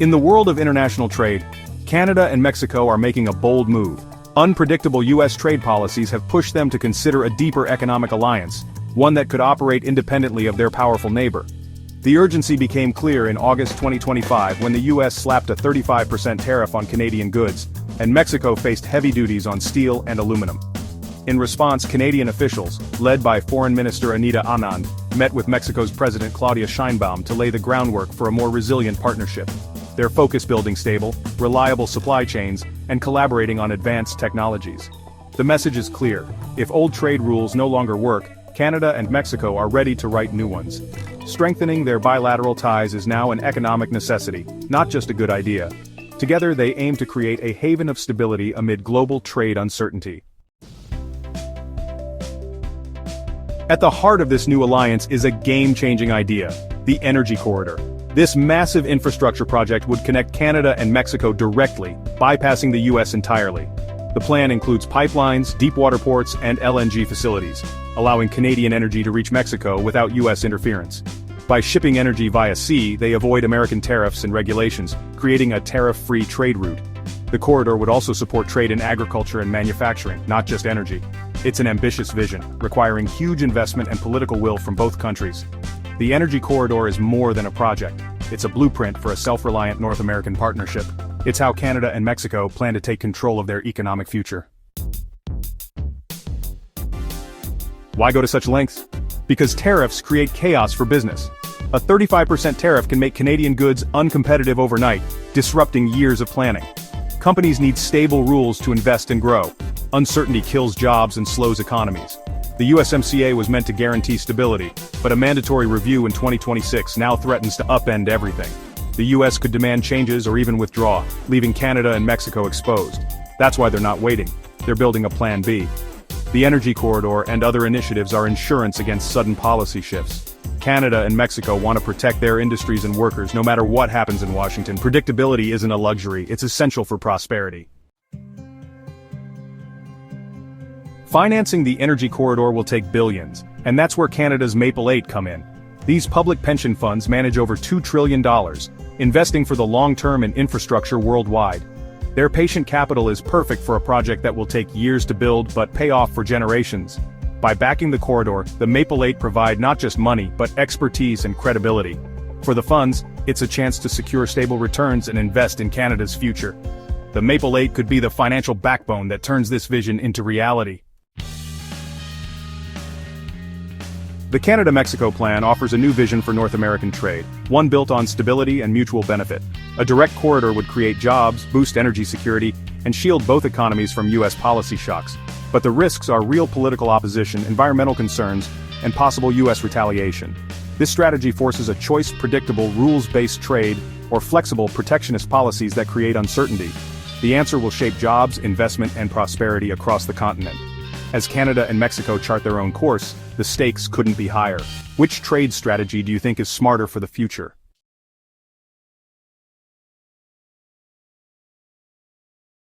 In the world of international trade, Canada and Mexico are making a bold move. Unpredictable U.S. trade policies have pushed them to consider a deeper economic alliance, one that could operate independently of their powerful neighbor. The urgency became clear in August 2025 when the U.S. slapped a 35% tariff on Canadian goods, and Mexico faced heavy duties on steel and aluminum. In response, Canadian officials, led by Foreign Minister Anita Anand, met with Mexico's President Claudia Sheinbaum to lay the groundwork for a more resilient partnership. Their focus building stable, reliable supply chains, and collaborating on advanced technologies. The message is clear: if old trade rules no longer work, Canada and Mexico are ready to write new ones. Strengthening their bilateral ties is now an economic necessity, not just a good idea. Together they aim to create a haven of stability amid global trade uncertainty. At the heart of this new alliance is a game-changing idea: the energy corridor. This massive infrastructure project would connect Canada and Mexico directly, bypassing the U.S. entirely. The plan includes pipelines, deep-water ports, and LNG facilities, allowing Canadian energy to reach Mexico without U.S. interference. By shipping energy via sea, they avoid American tariffs and regulations, creating a tariff-free trade route. The corridor would also support trade in agriculture and manufacturing, not just energy. It's an ambitious vision, requiring huge investment and political will from both countries. The energy corridor is more than a project. It's a blueprint for a self-reliant North American partnership. It's how Canada and Mexico plan to take control of their economic future. Why go to such lengths? Because tariffs create chaos for business. A 35% tariff can make Canadian goods uncompetitive overnight, disrupting years of planning. Companies need stable rules to invest and grow. Uncertainty kills jobs and slows economies. The USMCA was meant to guarantee stability, but a mandatory review in 2026 now threatens to upend everything. The US could demand changes or even withdraw, leaving Canada and Mexico exposed. That's why they're not waiting. They're building a plan B. The energy corridor and other initiatives are insurance against sudden policy shifts. Canada and Mexico want to protect their industries and workers no matter what happens in Washington. Predictability isn't a luxury, it's essential for prosperity. Financing the energy corridor will take billions, and that's where Canada's Maple 8 come in. These public pension funds manage over $2 trillion, investing for the long term in infrastructure worldwide. Their patient capital is perfect for a project that will take years to build but pay off for generations. By backing the corridor, the Maple 8 provide not just money but expertise and credibility. For the funds, it's a chance to secure stable returns and invest in Canada's future. The Maple 8 could be the financial backbone that turns this vision into reality. The Canada-Mexico plan offers a new vision for North American trade, one built on stability and mutual benefit. A direct corridor would create jobs, boost energy security, and shield both economies from U.S. policy shocks. But the risks are real political opposition, environmental concerns, and possible U.S. retaliation. This strategy forces a choice: predictable, rules-based trade, or flexible, protectionist policies that create uncertainty. The answer will shape jobs, investment, and prosperity across the continent. As Canada and Mexico chart their own course, the stakes couldn't be higher. Which trade strategy do you think is smarter for the future?